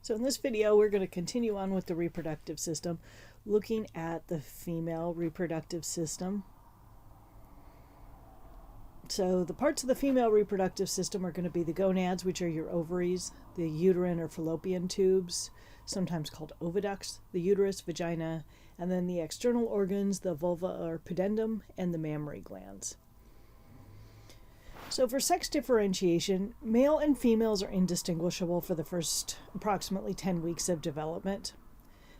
So in this video, we're going to continue on with the reproductive system, looking at the female reproductive system. So the parts of the female reproductive system are going to be the gonads, which are your ovaries, the uterine or fallopian tubes, sometimes called oviducts, the uterus, vagina, and then the external organs, the vulva or pudendum, and the mammary glands. So for sex differentiation, male and females are indistinguishable for the first approximately 10 weeks of development.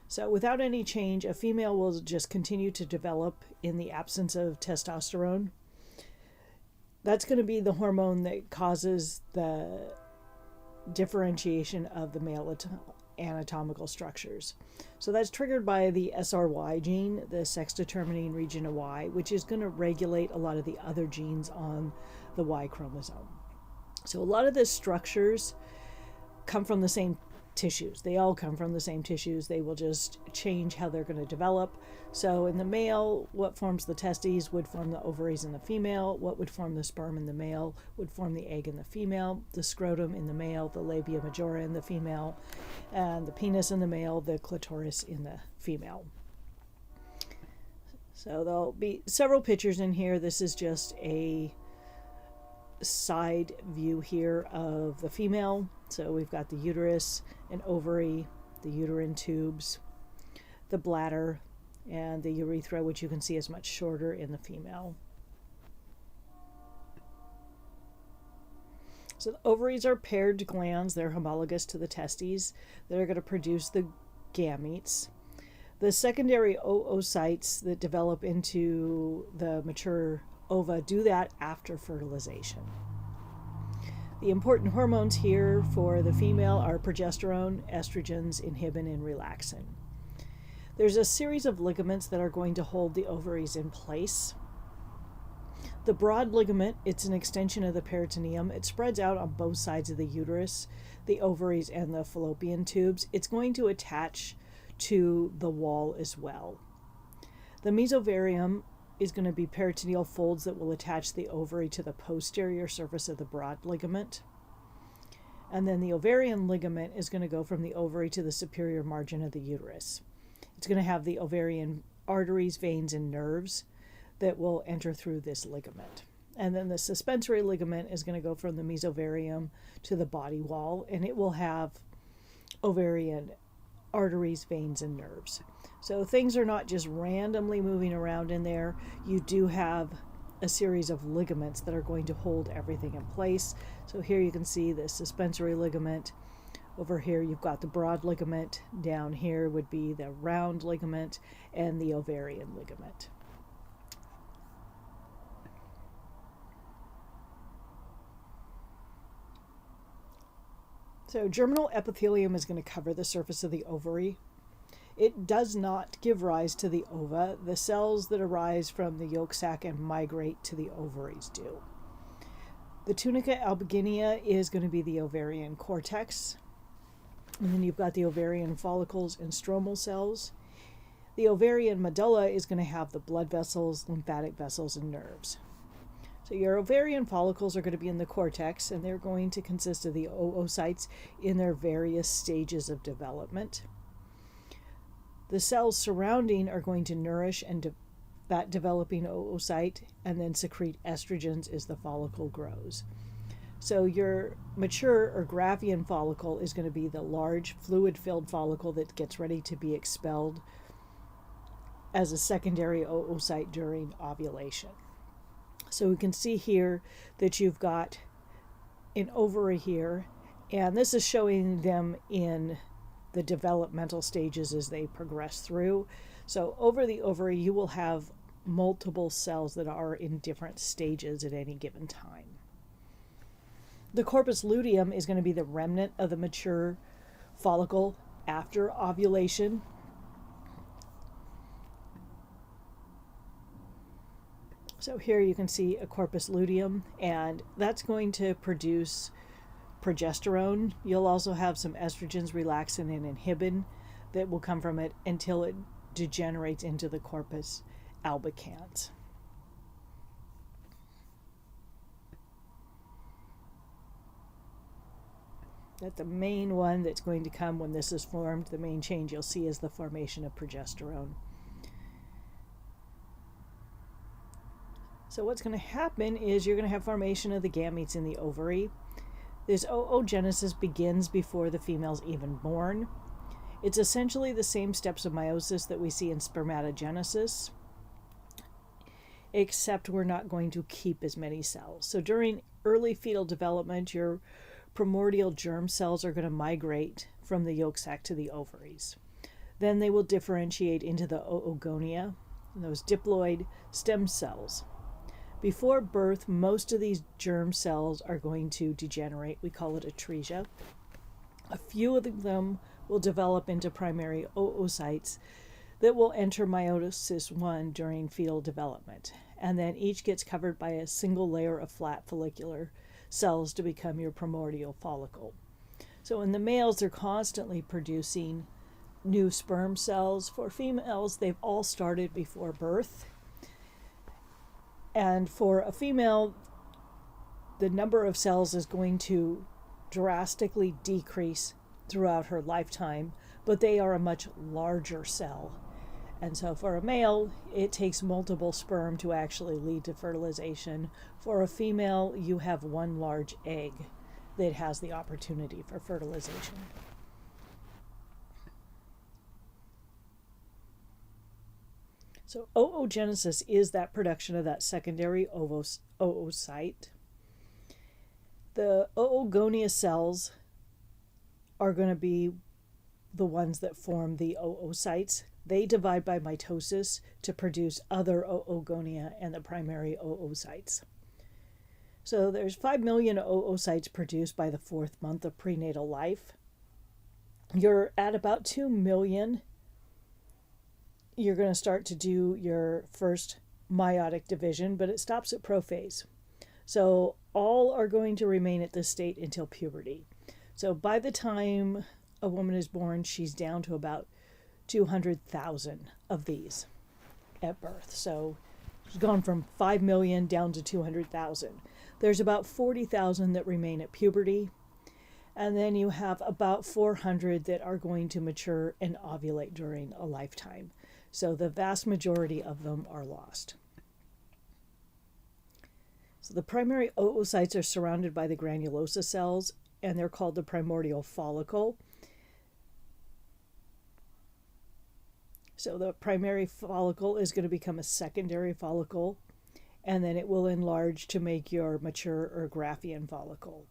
So without any change, a female will just continue to develop in the absence of testosterone. That's going to be the hormone that causes the differentiation of the male anatomical structures. So that's triggered by the SRY gene, the sex determining region of Y, which is going to regulate a lot of the other genes on the Y chromosome. So a lot of the structures come from the same tissues. They all come from the same tissues. They will just change how they're going to develop. So in the male, what forms the testes would form the ovaries in the female. What would form the sperm in the male would form the egg in the female. The scrotum in the male, the labia majora in the female, and the penis in the male, the clitoris in the female. So there'll be several pictures in here. This is just a side view here of the female. So we've got the uterus, an ovary, the uterine tubes, the bladder, and the urethra, which you can see is much shorter in the female. So the ovaries are paired glands. They're homologous to the testes. They're going to produce the gametes. The secondary oocytes that develop into the mature ova do that after fertilization. The important hormones here for the female are progesterone, estrogens, inhibin, and relaxin. There's a series of ligaments that are going to hold the ovaries in place. The broad ligament, it's an extension of the peritoneum. It spreads out on both sides of the uterus, the ovaries, and the fallopian tubes. It's going to attach to the wall as well. The mesovarium is going to be peritoneal folds that will attach the ovary to the posterior surface of the broad ligament. And then the ovarian ligament is going to go from the ovary to the superior margin of the uterus. It's going to have the ovarian arteries, veins, and nerves that will enter through this ligament. And then the suspensory ligament is going to go from the mesovarium to the body wall, and it will have ovarian arteries, veins, and nerves. So things are not just randomly moving around in there. You do have a series of ligaments that are going to hold everything in place. So here you can see the suspensory ligament. Over here you've got the broad ligament. Down here would be the round ligament and the ovarian ligament. So germinal epithelium is going to cover the surface of the ovary. It does not give rise to the ova. The cells that arise from the yolk sac and migrate to the ovaries do. The tunica albuginea is going to be the ovarian cortex. And then you've got the ovarian follicles and stromal cells. The ovarian medulla is going to have the blood vessels, lymphatic vessels, and nerves. So your ovarian follicles are going to be in the cortex, and they're going to consist of the oocytes in their various stages of development. The cells surrounding are going to nourish that developing oocyte and then secrete estrogens as the follicle grows. So your mature or Gravian follicle is going to be the large fluid-filled follicle that gets ready to be expelled as a secondary oocyte during ovulation. So we can see here that you've got an ovary here, and this is showing them in the developmental stages as they progress through. So over the ovary, you will have multiple cells that are in different stages at any given time. The corpus luteum is going to be the remnant of the mature follicle after ovulation. So here you can see a corpus luteum, and that's going to produce progesterone. You'll also have some estrogens, relaxin, and inhibin that will come from it until it degenerates into the corpus albicans. that the main one that's going to come when this is formed, the main change you'll see is the formation of progesterone. So what's going to happen is you're going to have formation of the gametes in the ovary. This oogenesis begins before the female's even born. It's essentially the same steps of meiosis that we see in spermatogenesis, except we're not going to keep as many cells. So during early fetal development, your primordial germ cells are going to migrate from the yolk sac to the ovaries. Then they will differentiate into the oogonia, those diploid stem cells. Before birth, most of these germ cells are going to degenerate. We call it atresia. A few of them will develop into primary oocytes that will enter meiosis 1 during fetal development. And then each gets covered by a single layer of flat follicular cells to become your primordial follicle. So in the males, they're constantly producing new sperm cells. For females, they've all started before birth. And for a female, the number of cells is going to drastically decrease throughout her lifetime, but they are a much larger cell. And so for a male, it takes multiple sperm to actually lead to fertilization. For a female, you have one large egg that has the opportunity for fertilization. So oogenesis is that production of that secondary oocyte. The oogonia cells are going to be the ones that form the oocytes. They divide by mitosis to produce other oogonia and the primary oocytes. So there's 5 million oocytes produced by the 4th month of prenatal life. You're at about 2 million. You're going to start to do your first meiotic division, but it stops at prophase. So all are going to remain at this state until puberty. So by the time a woman is born, she's down to about 200,000 of these at birth. So she's gone from 5 million down to 200,000. There's about 40,000 that remain at puberty. And then you have about 400 that are going to mature and ovulate during a lifetime. So the vast majority of them are lost. So the primary oocytes are surrounded by the granulosa cells, and they're called the primordial follicle. So the primary follicle is going to become a secondary follicle, and then it will enlarge to make your mature or Graafian follicle.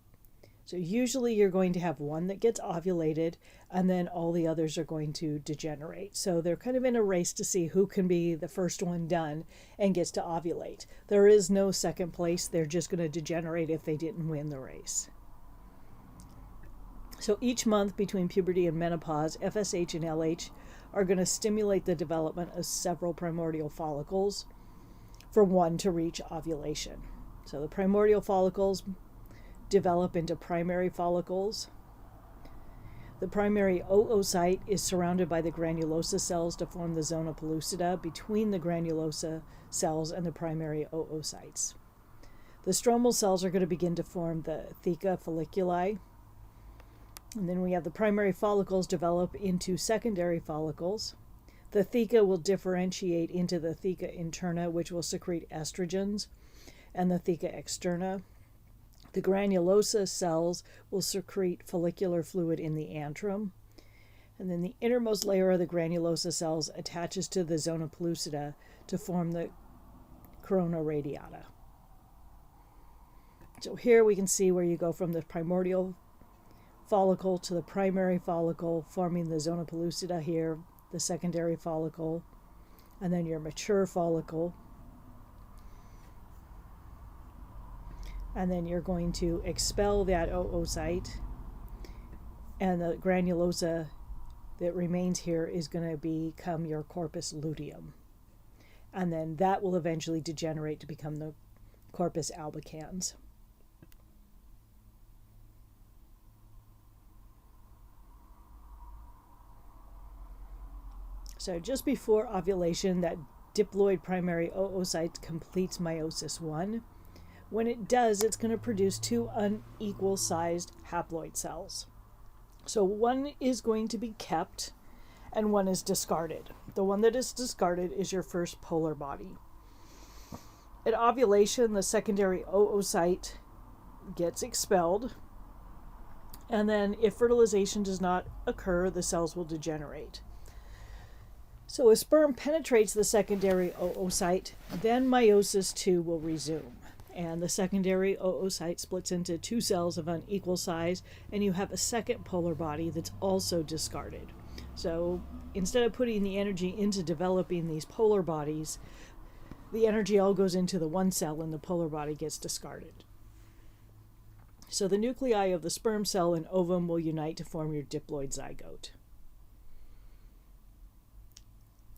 So usually you're going to have one that gets ovulated, and then all the others are going to degenerate. So they're kind of in a race to see who can be the first one done and gets to ovulate. There is no second place. They're just going to degenerate if they didn't win the race. So each month between puberty and menopause, FSH and LH are going to stimulate the development of several primordial follicles for one to reach ovulation. So the primordial follicles develop into primary follicles. The primary oocyte is surrounded by the granulosa cells to form the zona pellucida between the granulosa cells and the primary oocytes. The stromal cells are going to begin to form the theca folliculi. And then we have the primary follicles develop into secondary follicles. The theca will differentiate into the theca interna, which will secrete estrogens, and the theca externa. The granulosa cells will secrete follicular fluid in the antrum. And then the innermost layer of the granulosa cells attaches to the zona pellucida to form the corona radiata. So here we can see where you go from the primordial follicle to the primary follicle, forming the zona pellucida here, the secondary follicle, and then your mature follicle. And then you're going to expel that oocyte, and the granulosa that remains here is going to become your corpus luteum. And then that will eventually degenerate to become the corpus albicans. So just before ovulation, that diploid primary oocyte completes meiosis 1. When it does, it's going to produce 2 unequal-sized haploid cells. So one is going to be kept and one is discarded. The one that is discarded is your first polar body. At ovulation, the secondary oocyte gets expelled, and then if fertilization does not occur, the cells will degenerate. So a sperm penetrates the secondary oocyte, then meiosis II will resume. And the secondary oocyte splits into two cells of unequal size, and you have a second polar body that's also discarded. So instead of putting the energy into developing these polar bodies, the energy all goes into the one cell and the polar body gets discarded. So the nuclei of the sperm cell and ovum will unite to form your diploid zygote.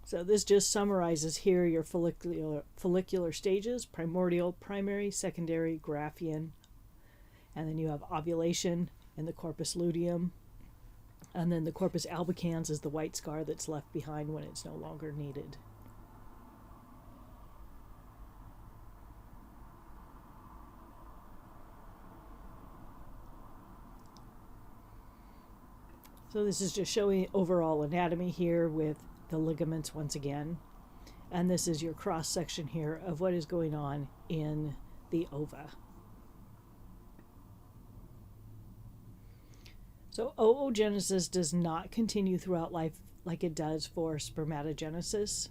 So this just summarizes here your follicular stages: primordial, primary, secondary, Graafian, and then you have ovulation in the corpus luteum, and then the corpus albicans is the white scar that's left behind when it's no longer needed. So this is just showing overall anatomy here with the ligaments once again. And this is your cross section here of what is going on in the ova. So oogenesis does not continue throughout life like it does for spermatogenesis.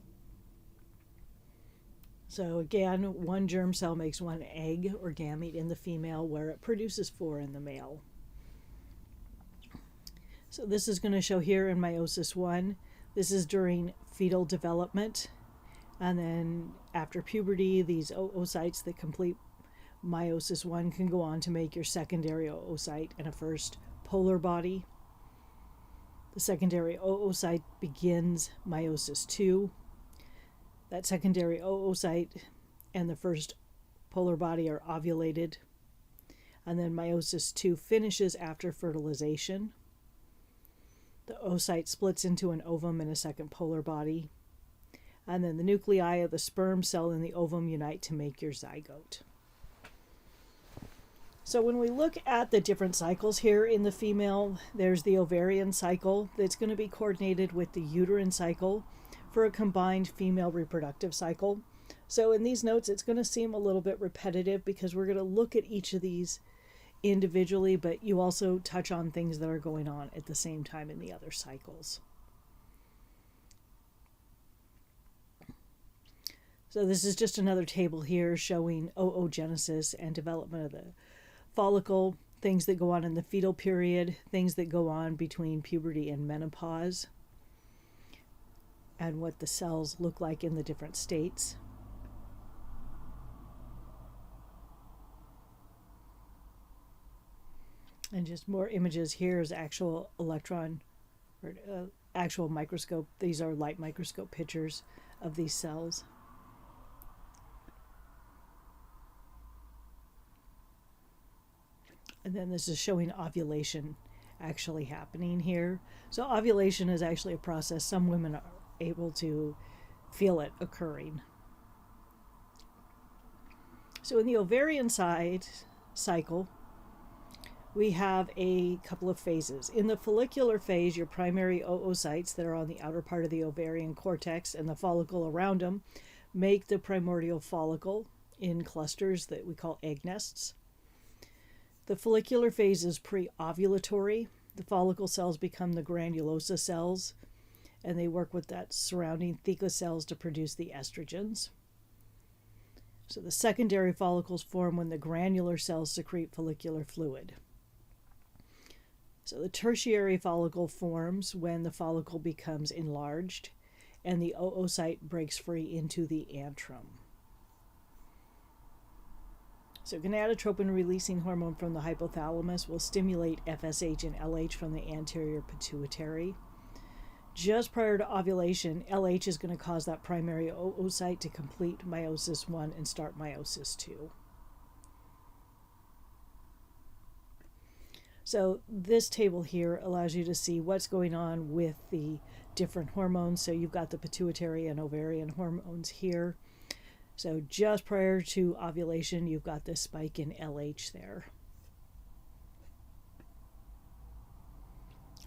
So again, one germ cell makes one egg or gamete in the female, where it produces 4 in the male. So this is going to show here in meiosis I. This is during fetal development. And then after puberty, these oocytes that complete meiosis I can go on to make your secondary oocyte and a first polar body. The secondary oocyte begins meiosis II. That secondary oocyte and the first polar body are ovulated. And then meiosis II finishes after fertilization. The oocyte splits into an ovum and a second polar body. And then the nuclei of the sperm cell and the ovum unite to make your zygote. So when we look at the different cycles here in the female, there's the ovarian cycle that's going to be coordinated with the uterine cycle for a combined female reproductive cycle. So in these notes, it's going to seem a little bit repetitive because we're going to look at each of these individually, but you also touch on things that are going on at the same time in the other cycles. So this is just another table here showing oogenesis and development of the follicle, things that go on in the fetal period, things that go on between puberty and menopause, and what the cells look like in the different states. And just more images. Here's actual electron or actual microscope. These are light microscope pictures of these cells. And then this is showing ovulation actually happening here. So ovulation is actually a process. Some women are able to feel it occurring. So in the ovarian cycle, we have a couple of phases. In the follicular phase, your primary oocytes that are on the outer part of the ovarian cortex and the follicle around them make the primordial follicle in clusters that we call egg nests. The follicular phase is pre-ovulatory. The follicle cells become the granulosa cells, and they work with that surrounding theca cells to produce the estrogens. So the secondary follicles form when the granular cells secrete follicular fluid. So the tertiary follicle forms when the follicle becomes enlarged and the oocyte breaks free into the antrum. So gonadotropin-releasing hormone from the hypothalamus will stimulate FSH and LH from the anterior pituitary. Just prior to ovulation, LH is going to cause that primary oocyte to complete meiosis I and start meiosis II. So this table here allows you to see what's going on with the different hormones. So you've got the pituitary and ovarian hormones here. So just prior to ovulation, you've got this spike in LH there.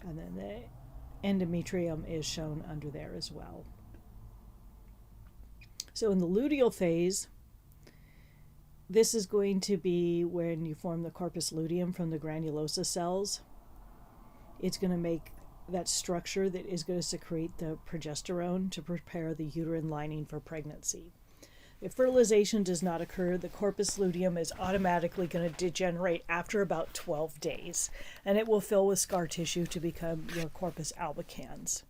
And then the endometrium is shown under there as well. So in the luteal phase, this is going to be when you form the corpus luteum from the granulosa cells. It's going to make that structure that is going to secrete the progesterone to prepare the uterine lining for pregnancy. If fertilization does not occur, the corpus luteum is automatically going to degenerate after about 12 days, and it will fill with scar tissue to become your corpus albicans.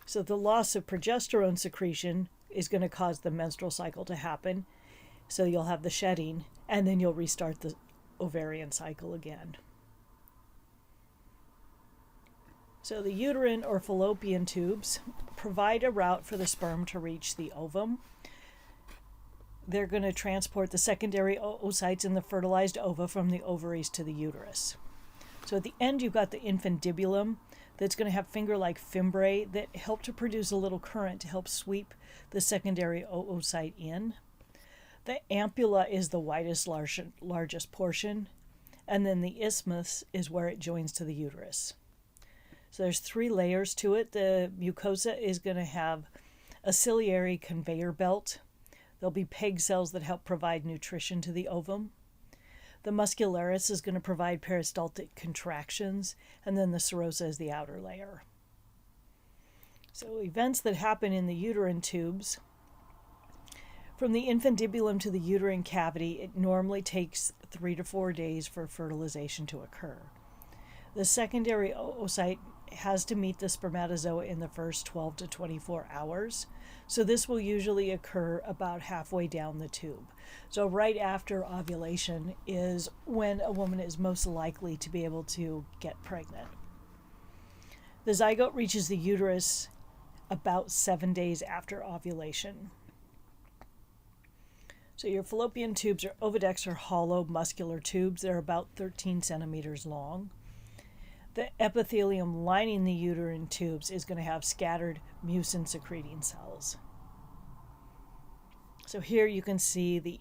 So the loss of progesterone secretion is going to cause the menstrual cycle to happen, so you'll have the shedding, and then you'll restart the ovarian cycle again. So the uterine or fallopian tubes provide a route for the sperm to reach the ovum. They're going to transport the secondary oocytes in the fertilized ova from the ovaries to the uterus. So at the end, you've got the infundibulum that's going to have finger-like fimbriae that help to produce a little current to help sweep the secondary oocyte in. The ampulla is the widest, largest portion, and then the isthmus is where it joins to the uterus. So there's 3 layers to it. The mucosa is going to have a ciliary conveyor belt. There'll be peg cells that help provide nutrition to the ovum. The muscularis is going to provide peristaltic contractions, and then the serosa is the outer layer. So events that happen in the uterine tubes. From the infundibulum to the uterine cavity, it normally takes 3 to 4 days for fertilization to occur. The secondary oocyte has to meet the spermatozoa in the first 12 to 24 hours. So this will usually occur about halfway down the tube. So right after ovulation is when a woman is most likely to be able to get pregnant. The zygote reaches the uterus about 7 days after ovulation. So your fallopian tubes or oviducts are hollow muscular tubes. They're about 13 centimeters long. The epithelium lining the uterine tubes is going to have scattered mucin-secreting cells. So here you can see the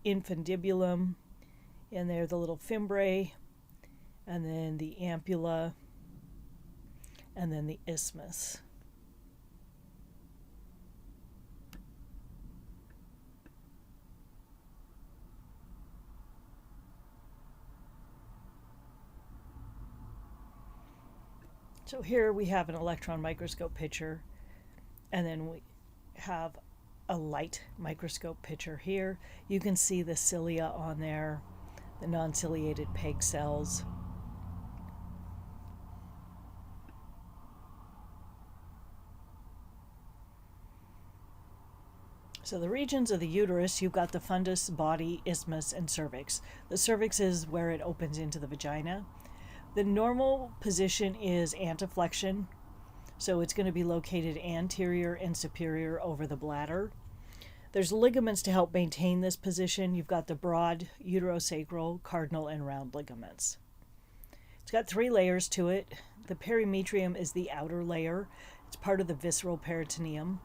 infundibulum, and there the little fimbriae, and then the ampulla, and then the isthmus. So here we have an electron microscope picture, and then we have a light microscope picture here. You can see the cilia on there, the non-ciliated peg cells. So the regions of the uterus, you've got the fundus, body, isthmus, and cervix. The cervix is where it opens into the vagina. The normal position is anteflexion, so it's going to be located anterior and superior over the bladder. There's ligaments to help maintain this position. You've got the broad, uterosacral, cardinal, and round ligaments. It's got 3 layers to it. The perimetrium is the outer layer. It's part of the visceral peritoneum.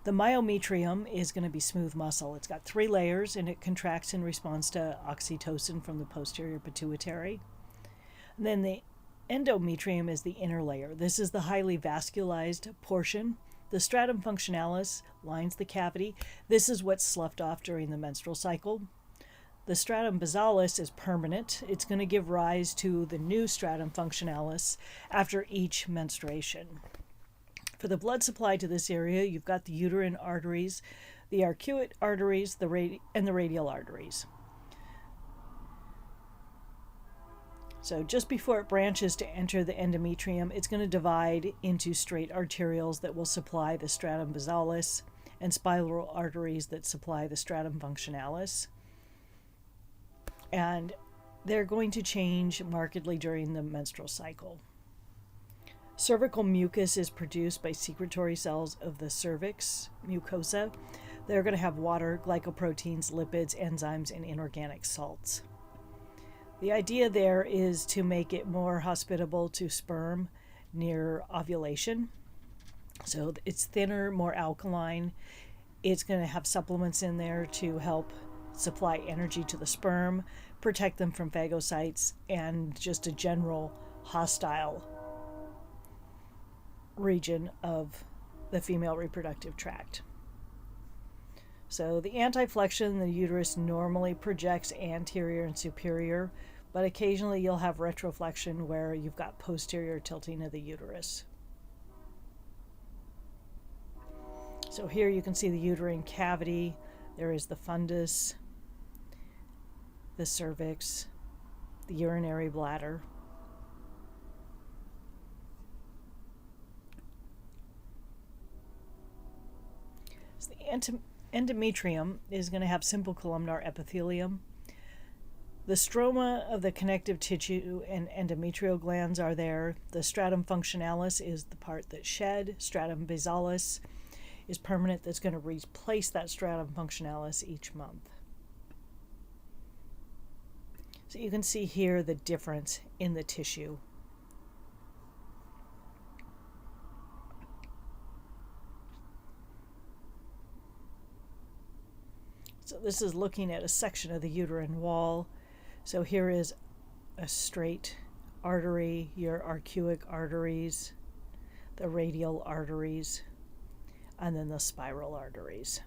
The myometrium is going to be smooth muscle. It's got 3 layers, and it contracts in response to oxytocin from the posterior pituitary. And then the endometrium is the inner layer. This is the highly vascularized portion. The stratum functionalis lines the cavity. This is what's sloughed off during the menstrual cycle. The stratum basalis is permanent. It's going to give rise to the new stratum functionalis after each menstruation. For the blood supply to this area, you've got the uterine arteries, the arcuate arteries, and the radial arteries. So just before it branches to enter the endometrium, it's going to divide into straight arterioles that will supply the stratum basalis and spiral arteries that supply the stratum functionalis. And they're going to change markedly during the menstrual cycle. Cervical mucus is produced by secretory cells of the cervix mucosa. They're going to have water, glycoproteins, lipids, enzymes, and inorganic salts. The idea there is to make it more hospitable to sperm near ovulation. So it's thinner, more alkaline. It's going to have supplements in there to help supply energy to the sperm, protect them from phagocytes, and just a general hostile region of the female reproductive tract. So the anteflexion, the uterus normally projects anterior and superior, but occasionally you'll have retroflexion where you've got posterior tilting of the uterus. So here you can see the uterine cavity. There is the fundus, the cervix, the urinary bladder. So the endometrium is going to have simple columnar epithelium. The stroma of the connective tissue and endometrial glands are there. The stratum functionalis is the part that's shed. Stratum basalis is permanent, that's going to replace that stratum functionalis each month. So you can see here the difference in the tissue. So this is looking at a section of the uterine wall. So here is a straight artery, your arcuic arteries, the radial arteries, and then the spiral arteries.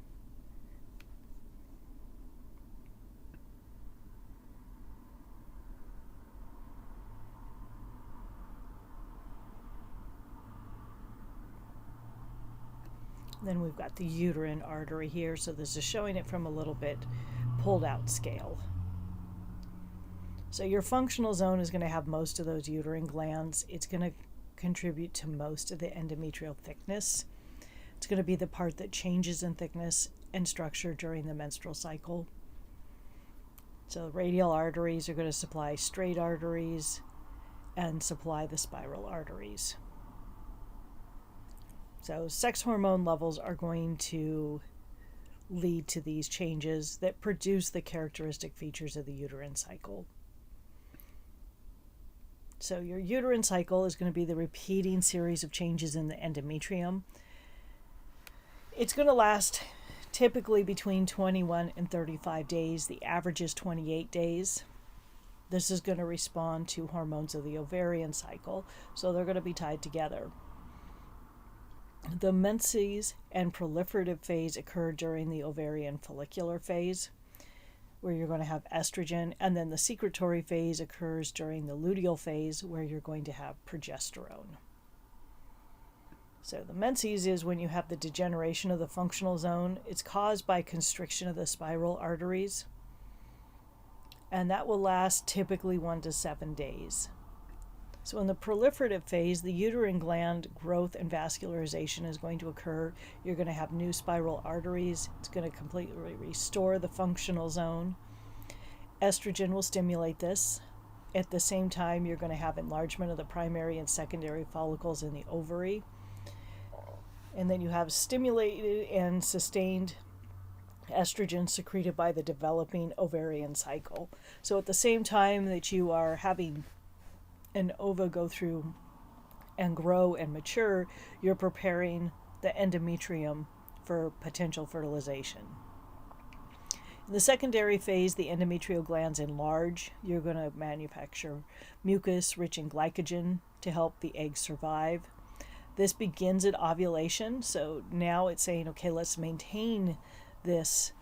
Then we've got the uterine artery here, so this is showing it from a little bit pulled out scale. So your functional zone is going to have most of those uterine glands. It's going to contribute to most of the endometrial thickness. It's going to be the part that changes in thickness and structure during the menstrual cycle. So radial arteries are going to supply straight arteries and supply the spiral arteries. So sex hormone levels are going to lead to these changes that produce the characteristic features of the uterine cycle. So your uterine cycle is going to be the repeating series of changes in the endometrium. It's going to last typically between 21 and 35 days. The average is 28 days. This is going to respond to hormones of the ovarian cycle, so they're going to be tied together. The Menses and Proliferative Phase occur during the Ovarian Follicular Phase, where you're going to have estrogen, and then the Secretory Phase occurs during the Luteal Phase, where you're going to have progesterone. So the menses is when you have the degeneration of the functional zone. It's caused by constriction of the spiral arteries, and that will last typically 1 to 7 days. So in the proliferative phase, the uterine gland growth and vascularization is going to occur. You're going to have new spiral arteries. It's going to completely restore the functional zone. Estrogen will stimulate this. At the same time, you're going to have enlargement of the primary and secondary follicles in the ovary. And then you have stimulated and sustained estrogen secreted by the developing ovarian cycle. So at the same time that you are having an ova go through and grow and mature, you're preparing the endometrium for potential fertilization. In the secondary phase, the endometrial glands enlarge. You're going to manufacture mucus rich in glycogen to help the egg survive. This begins at ovulation, so now it's saying, okay, let's maintain this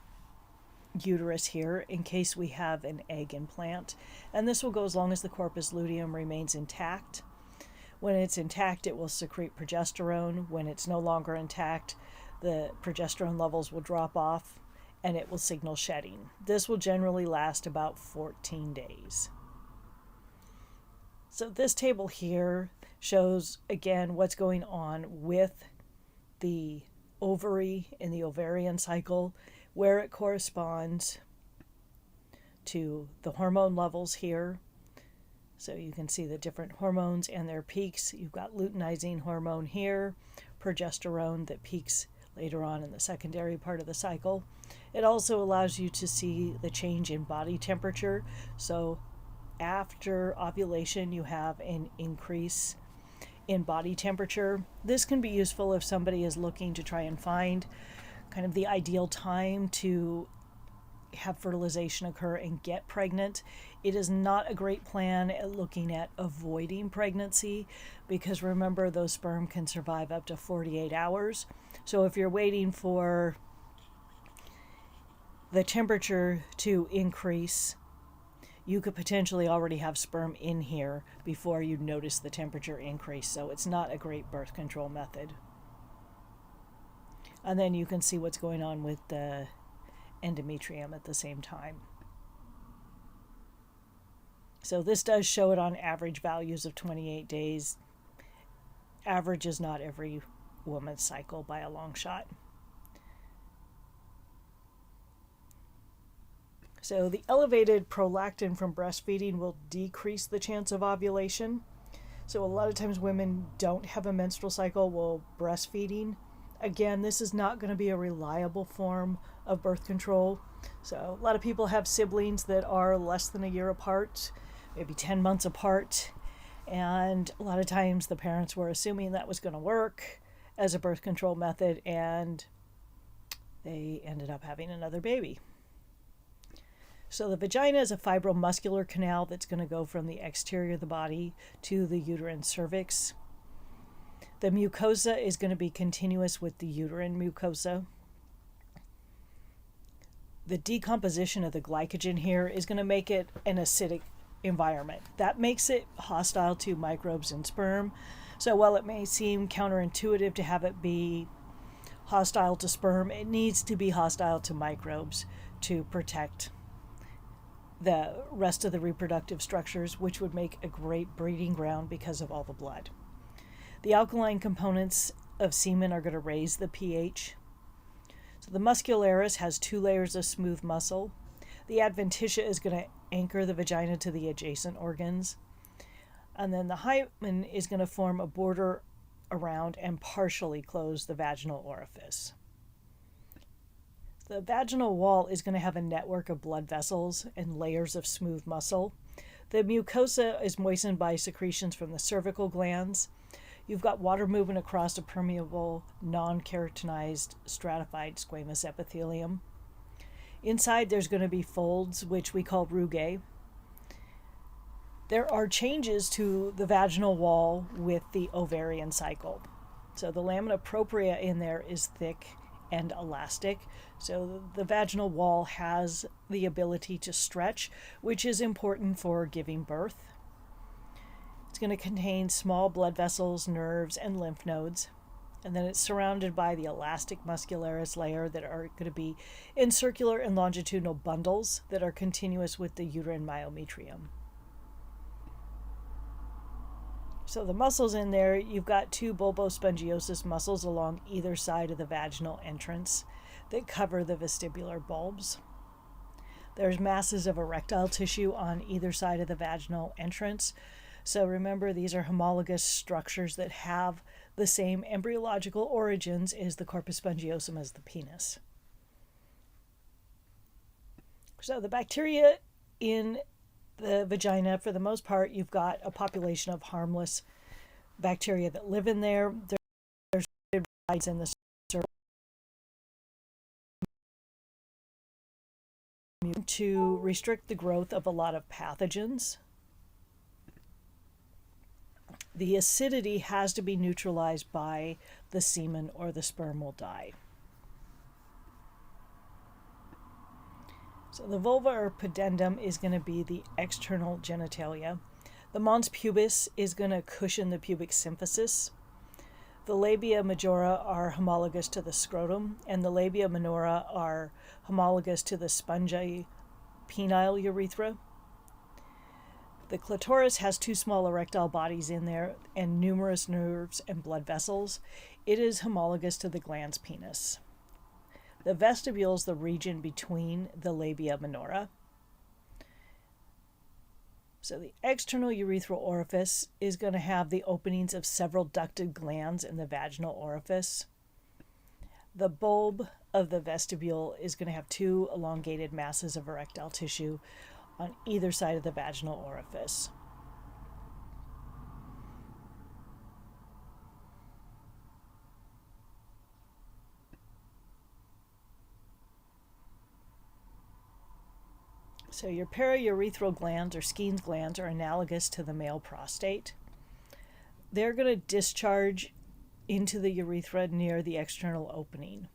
uterus here in case we have an egg implant, and this will go as long as the corpus luteum remains intact. When it's intact, it will secrete progesterone. When it's no longer intact, the progesterone levels will drop off and it will signal shedding. This will generally last about 14 days. So this table here shows again what's going on with the ovary in the ovarian cycle, where it corresponds to the hormone levels here. So you can see the different hormones and their peaks. You've got luteinizing hormone here, progesterone that peaks later on in the secondary part of the cycle. It also allows you to see the change in body temperature. So after ovulation, you have an increase in body temperature. This can be useful if somebody is looking to try and find kind of the ideal time to have fertilization occur and get pregnant. It is not a great plan at looking at avoiding pregnancy, because remember, those sperm can survive up to 48 hours. So if you're waiting for the temperature to increase, you could potentially already have sperm in here before you notice the temperature increase. So it's not a great birth control method. And then you can see what's going on with the endometrium at the same time. So this does show it on average values of 28 days. Average is not every woman's cycle by a long shot. So the elevated prolactin from breastfeeding will decrease the chance of ovulation. So a lot of times women don't have a menstrual cycle while breastfeeding. Again, this is not going to be a reliable form of birth control. So a lot of people have siblings that are less than a year apart, maybe 10 months apart. And a lot of times the parents were assuming that was going to work as a birth control method, and they ended up having another baby. So the vagina is a fibromuscular canal that's going to go from the exterior of the body to the uterine cervix. The mucosa is going to be continuous with the uterine mucosa. The decomposition of the glycogen here is going to make it an acidic environment. That makes it hostile to microbes and sperm. So while it may seem counterintuitive to have it be hostile to sperm, it needs to be hostile to microbes to protect the rest of the reproductive structures, which would make a great breeding ground because of all the blood. The alkaline components of semen are going to raise the pH. So the muscularis has 2 layers of smooth muscle. The adventitia is going to anchor the vagina to the adjacent organs. And then the hymen is going to form a border around and partially close the vaginal orifice. The vaginal wall is going to have a network of blood vessels and layers of smooth muscle. The mucosa is moistened by secretions from the cervical glands. You've got water movement across a permeable, non-keratinized, stratified squamous epithelium. Inside there's going to be folds, which we call rugae. There are changes to the vaginal wall with the ovarian cycle. So the lamina propria in there is thick and elastic. So the vaginal wall has the ability to stretch, which is important for giving birth. It's going to contain small blood vessels, nerves, and lymph nodes. And then it's surrounded by the elastic muscularis layer that are going to be in circular and longitudinal bundles that are continuous with the uterine myometrium. So the muscles in there, you've got 2 bulbospongiosus muscles along either side of the vaginal entrance that cover the vestibular bulbs. There's masses of erectile tissue on either side of the vaginal entrance. So remember, these are homologous structures that have the same embryological origins as the corpus spongiosum as the penis. So the bacteria in the vagina, for the most part, you've got a population of harmless bacteria that live in there. There's in the to restrict the growth of a lot of pathogens. The acidity has to be neutralized by the semen or the sperm will die. So the vulva or pudendum is going to be the external genitalia. The mons pubis is going to cushion the pubic symphysis. The labia majora are homologous to the scrotum, and the labia minora are homologous to the spongy penile urethra. The clitoris has 2 small erectile bodies in there and numerous nerves and blood vessels. It is homologous to the glans penis. The vestibule is the region between the labia minora. So the external urethral orifice is going to have the openings of several ducted glands in the vaginal orifice. The bulb of the vestibule is going to have 2 elongated masses of erectile tissue on either side of the vaginal orifice. So your periurethral glands or Skene's glands are analogous to the male prostate. They're going to discharge into the urethra near the external opening.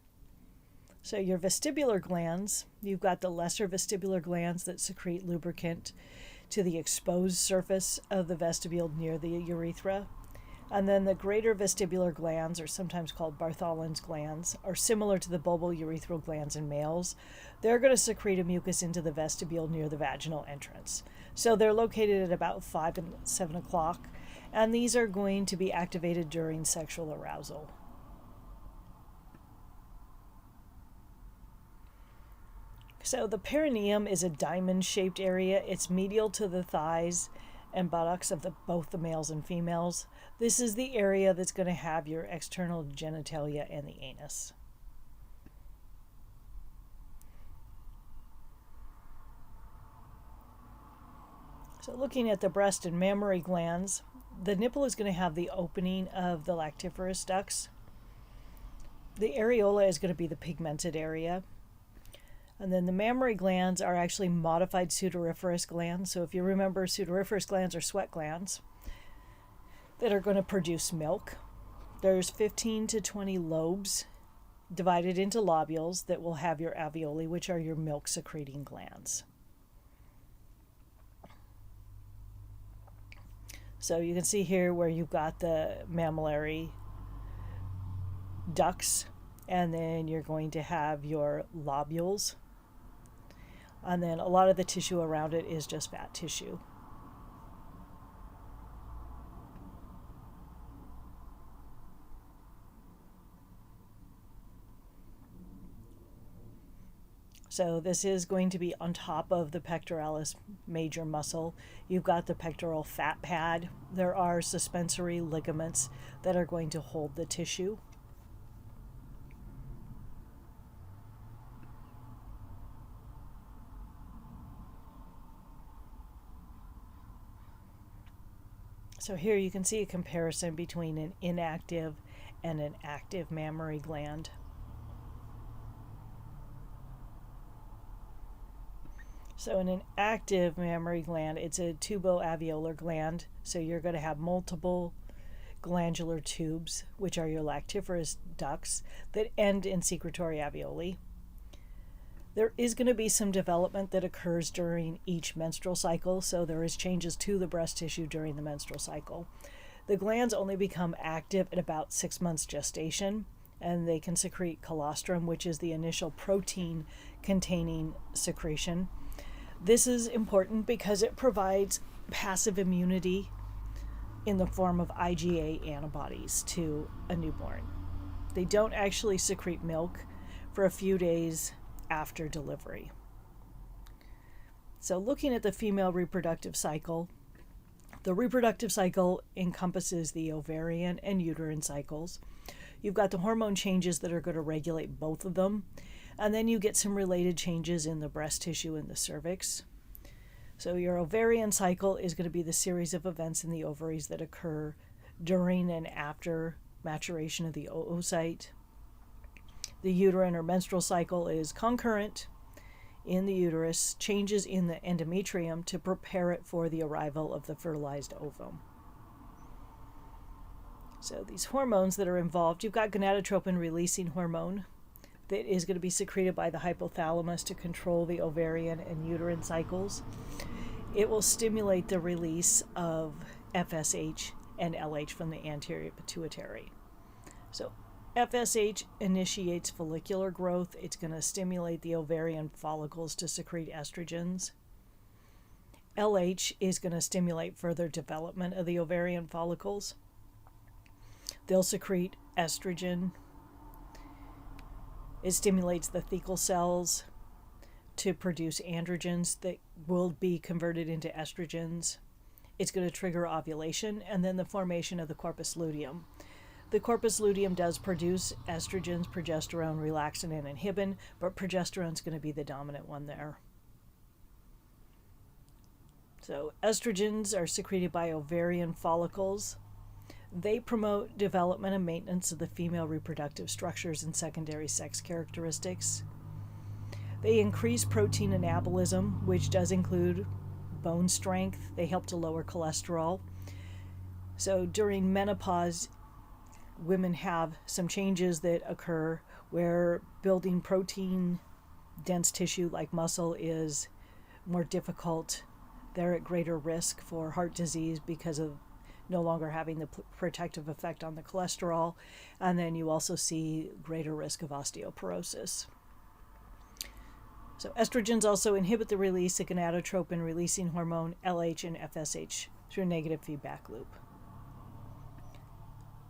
So your vestibular glands, you've got the lesser vestibular glands that secrete lubricant to the exposed surface of the vestibule near the urethra. And then the greater vestibular glands, or sometimes called Bartholin's glands, are similar to the bulbourethral glands in males. They're going to secrete a mucus into the vestibule near the vaginal entrance. So they're located at about 5 and 7 o'clock, and these are going to be activated during sexual arousal. So the perineum is a diamond-shaped area. It's medial to the thighs and buttocks of both the males and females. This is the area that's going to have your external genitalia and the anus. So looking at the breast and mammary glands, the nipple is going to have the opening of the lactiferous ducts. The areola is going to be the pigmented area. And then the mammary glands are actually modified sudoriferous glands. So if you remember, sudoriferous glands are sweat glands that are going to produce milk. There's 15 to 20 lobes divided into lobules that will have your alveoli, which are your milk secreting glands. So you can see here where you've got the mammillary ducts, and then you're going to have your lobules. And then a lot of the tissue around it is just fat tissue. So this is going to be on top of the pectoralis major muscle. You've got the pectoral fat pad. There are suspensory ligaments that are going to hold the tissue. So here you can see a comparison between an inactive and an active mammary gland. So in an active mammary gland, it's a tuboalveolar gland. So you're going to have multiple glandular tubes, which are your lactiferous ducts that end in secretory alveoli. There is going to be some development that occurs during each menstrual cycle, so there is changes to the breast tissue during the menstrual cycle. The glands only become active at about 6 months gestation, and they can secrete colostrum, which is the initial protein-containing secretion. This is important because it provides passive immunity in the form of IgA antibodies to a newborn. They don't actually secrete milk for a few days after delivery. So looking at the female reproductive cycle, the reproductive cycle encompasses the ovarian and uterine cycles. You've got the hormone changes that are going to regulate both of them, and then you get some related changes in the breast tissue and the cervix. So your ovarian cycle is going to be the series of events in the ovaries that occur during and after maturation of the oocyte. The uterine or menstrual cycle is concurrent in the uterus, changes in the endometrium to prepare it for the arrival of the fertilized ovum. So these hormones that are involved, you've got gonadotropin releasing hormone that is going to be secreted by the hypothalamus to control the ovarian and uterine cycles. It will stimulate the release of FSH and LH from the anterior pituitary. So FSH initiates follicular growth. It's going to stimulate the ovarian follicles to secrete estrogens. LH is going to stimulate further development of the ovarian follicles. They'll secrete estrogen. It stimulates the thecal cells to produce androgens that will be converted into estrogens. It's going to trigger ovulation and then the formation of the corpus luteum. The corpus luteum does produce estrogens, progesterone, relaxin, and inhibin, but progesterone is going to be the dominant one there. So estrogens are secreted by ovarian follicles. They promote development and maintenance of the female reproductive structures and secondary sex characteristics. They increase protein anabolism, which does include bone strength. They help to lower cholesterol. So during menopause, women have some changes that occur where building protein dense tissue like muscle is more difficult. They're at greater risk for heart disease because of no longer having the protective effect on the cholesterol. And then you also see greater risk of osteoporosis. So estrogens also inhibit the release of gonadotropin-releasing hormone, LH and FSH, through a negative feedback loop.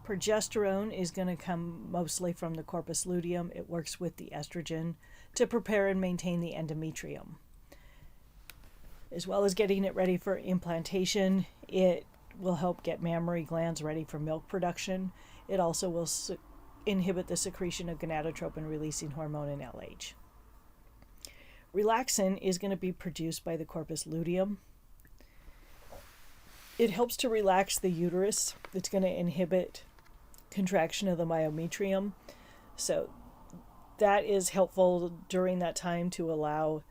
Progesterone is going to come mostly from the corpus luteum. It works with the estrogen to prepare and maintain the endometrium. As well as getting it ready for implantation, it will help get mammary glands ready for milk production. It also will inhibit the secretion of gonadotropin-releasing hormone and LH. Relaxin is going to be produced by the corpus luteum. It helps to relax the uterus. It's going to inhibit contraction of the myometrium. So that is helpful during that time to allow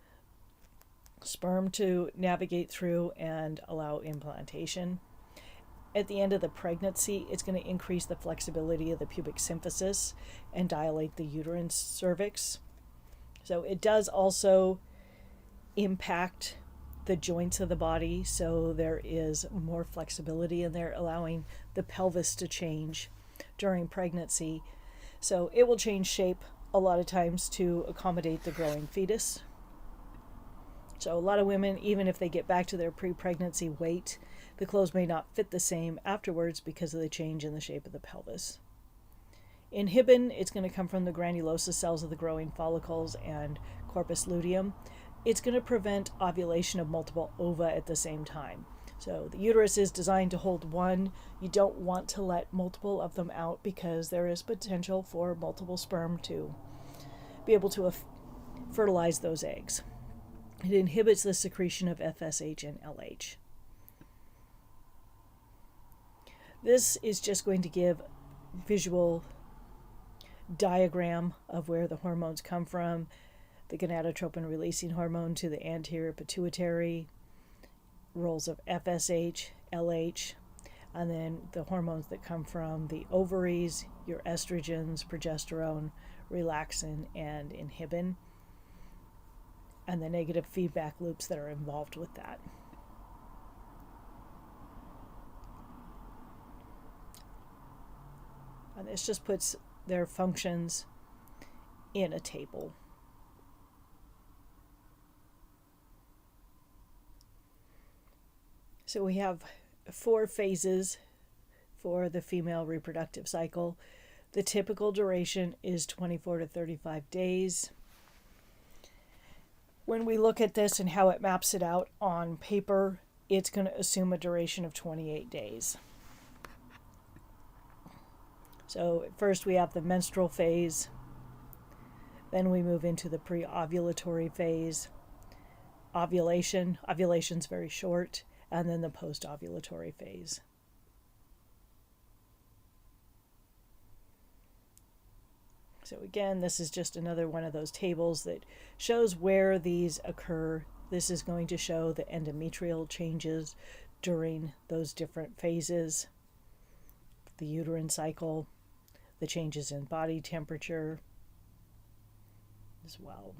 sperm to navigate through and allow implantation. At the end of the pregnancy, it's going to increase the flexibility of the pubic symphysis and dilate the uterine cervix. So it does also impact the joints of the body, so there is more flexibility in there, allowing the pelvis to change during pregnancy. So it will change shape a lot of times to accommodate the growing fetus. So a lot of women, even if they get back to their pre-pregnancy weight, the clothes may not fit the same afterwards because of the change in the shape of the pelvis. Inhibin, it's going to come from the granulosa cells of the growing follicles and corpus luteum. It's going to prevent ovulation of multiple ova at the same time. So the uterus is designed to hold one. You don't want to let multiple of them out because there is potential for multiple sperm to be able to fertilize those eggs. It inhibits the secretion of FSH and LH. This is just going to give visual diagram of where the hormones come from. The gonadotropin releasing hormone to the anterior pituitary, roles of FSH, LH, and then the hormones that come from the ovaries, your estrogens, progesterone, relaxin, and inhibin, and the negative feedback loops that are involved with that. And this just puts their functions in a table. So we have 4 phases for the female reproductive cycle. The typical duration is 24 to 35 days. When we look at this and how it maps it out on paper, it's going to assume a duration of 28 days. So first we have the menstrual phase, then we move into the preovulatory phase, ovulation. Ovulation's very short, and then the post-ovulatory phase. So again, this is just another one of those tables that shows where these occur. This is going to show the endometrial changes during those different phases, the uterine cycle, the changes in body temperature as well.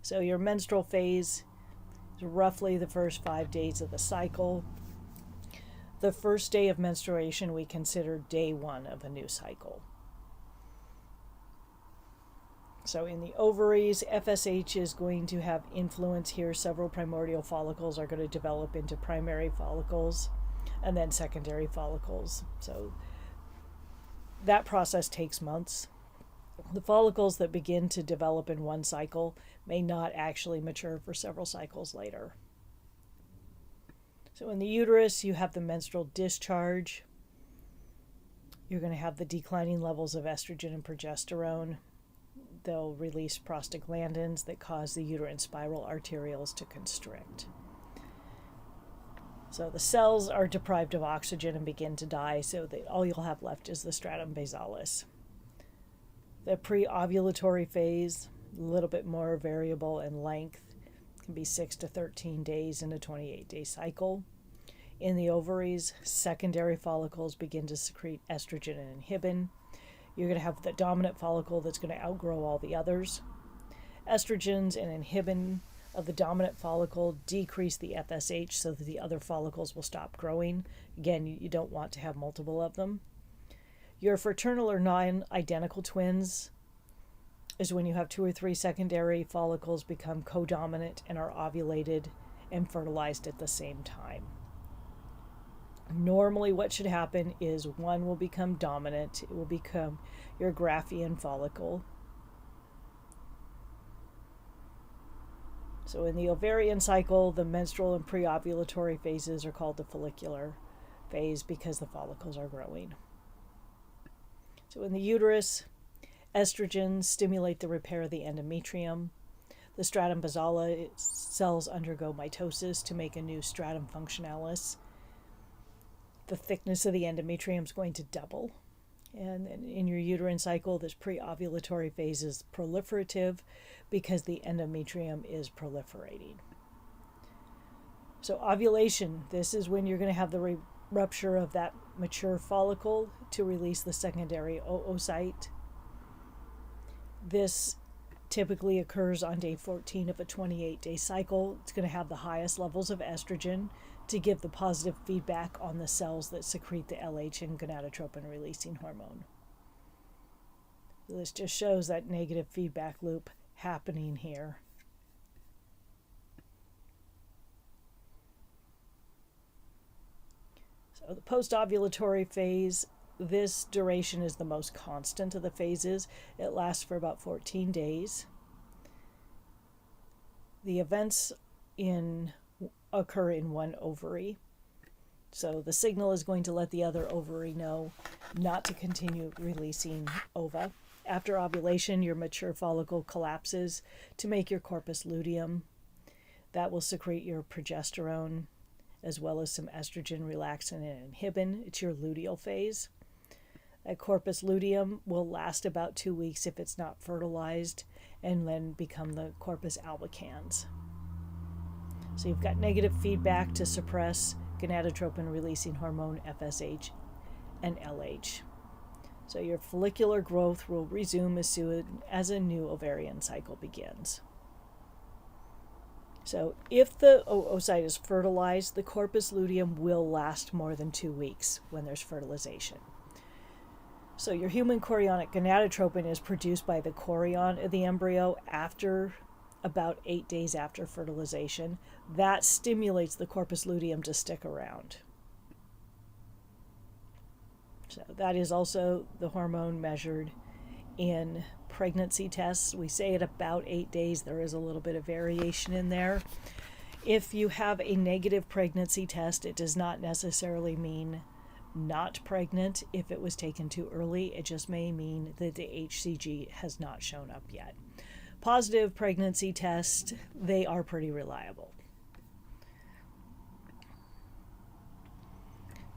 So your menstrual phase is roughly the first 5 days of the cycle. The first day of menstruation we consider day 1 of a new cycle. So in the ovaries, FSH is going to have influence here. Several primordial follicles are going to develop into primary follicles and then secondary follicles. So that process takes months. The follicles that begin to develop in one cycle may not actually mature for several cycles later. So in the uterus, you have the menstrual discharge. You're going to have the declining levels of estrogen and progesterone. They'll release prostaglandins that cause the uterine spiral arterioles to constrict. So the cells are deprived of oxygen and begin to die, so that all you'll have left is the stratum basalis. The preovulatory phase, a little bit more variable in length. It can be 6 to 13 days in a 28-day cycle. In the ovaries, secondary follicles begin to secrete estrogen and inhibin. You're going to have the dominant follicle that's going to outgrow all the others. Estrogens and inhibin of the dominant follicle decrease the FSH so that the other follicles will stop growing. Again, you don't want to have multiple of them. Your fraternal or non-identical twins is when you have 2 or 3 secondary follicles become codominant and are ovulated and fertilized at the same time. Normally what should happen is one will become dominant. It will become your Graafian follicle. So in the ovarian cycle, the menstrual and preovulatory phases are called the follicular phase because the follicles are growing. So in the uterus, estrogens stimulate the repair of the endometrium. The stratum basale cells undergo mitosis to make a new stratum functionalis. The thickness of the endometrium is going to double. And in your uterine cycle, this preovulatory phase is proliferative because the endometrium is proliferating. So ovulation, this is when you're going to have the rupture of that mature follicle to release the secondary oocyte. This typically occurs on day 14 of a 28-day cycle. It's going to have the highest levels of estrogen to give the positive feedback on the cells that secrete the LH and gonadotropin releasing hormone. This just shows that negative feedback loop happening here. So the post-ovulatory phase, this duration is the most constant of the phases. It lasts for about 14 days. The events occur in one ovary. So the signal is going to let the other ovary know not to continue releasing ova. After ovulation, your mature follicle collapses to make your corpus luteum. That will secrete your progesterone as well as some estrogen, relaxin, and inhibin. It's your luteal phase. That corpus luteum will last about 2 weeks if it's not fertilized and then become the corpus albicans. So you've got negative feedback to suppress gonadotropin releasing hormone FSH and LH. So your follicular growth will resume as soon as a new ovarian cycle begins. So if the oocyte is fertilized, the corpus luteum will last more than 2 weeks when there's fertilization. So your human chorionic gonadotropin is produced by the chorion of the embryo after about 8 days after fertilization. That stimulates the corpus luteum to stick around. So that is also the hormone measured in pregnancy tests. We say at about 8 days. There is a little bit of variation in there. If you have a negative pregnancy test, it does not necessarily mean not pregnant. If it was taken too early, it just may mean that the HCG has not shown up yet. Positive pregnancy tests, they are pretty reliable.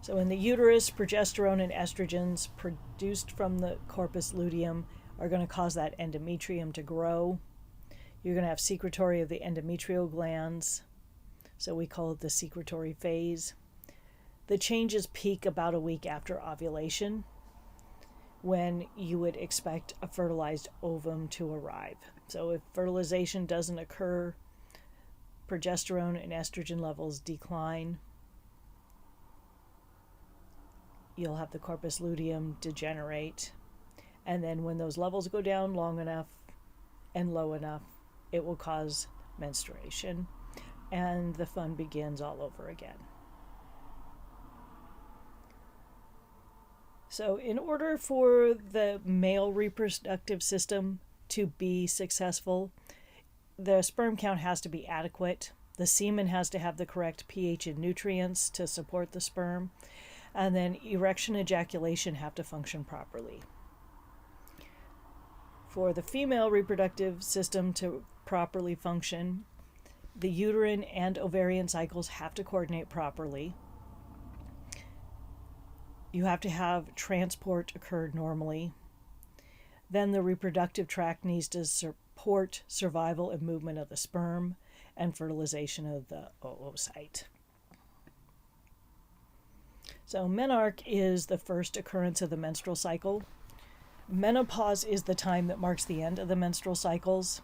So in the uterus, progesterone and estrogens produced from the corpus luteum are going to cause that endometrium to grow. You're going to have secretory of the endometrial glands, so we call it the secretory phase. The changes peak about a week after ovulation, when you would expect a fertilized ovum to arrive. So if fertilization doesn't occur, progesterone and estrogen levels decline. You'll have the corpus luteum degenerate. And then when those levels go down long enough and low enough, it will cause menstruation. And the fun begins all over again. So in order for the male reproductive system to be successful, the sperm count has to be adequate. The semen has to have the correct pH and nutrients to support the sperm. And then erection and ejaculation have to function properly. For the female reproductive system to properly function, the uterine and ovarian cycles have to coordinate properly. You have to have transport occur normally. Then the reproductive tract needs to support survival and movement of the sperm and fertilization of the oocyte. So menarche is the first occurrence of the menstrual cycle. Menopause is the time that marks the end of the menstrual cycles,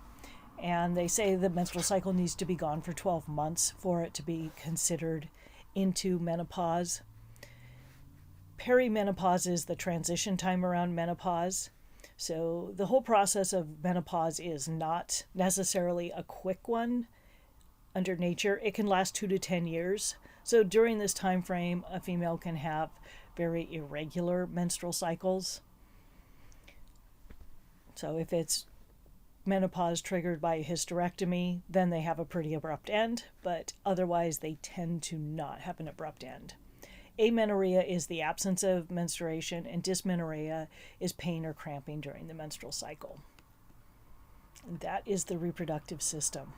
and they say the menstrual cycle needs to be gone for 12 months for it to be considered into menopause. Perimenopause is the transition time around menopause. So the whole process of menopause is not necessarily a quick one under nature. It can last 2 to 10 years. So during this time frame, a female can have very irregular menstrual cycles. So if it's menopause triggered by a hysterectomy, then they have a pretty abrupt end, but otherwise they tend to not have an abrupt end. Amenorrhea is the absence of menstruation, and dysmenorrhea is pain or cramping during the menstrual cycle. And that is the reproductive system.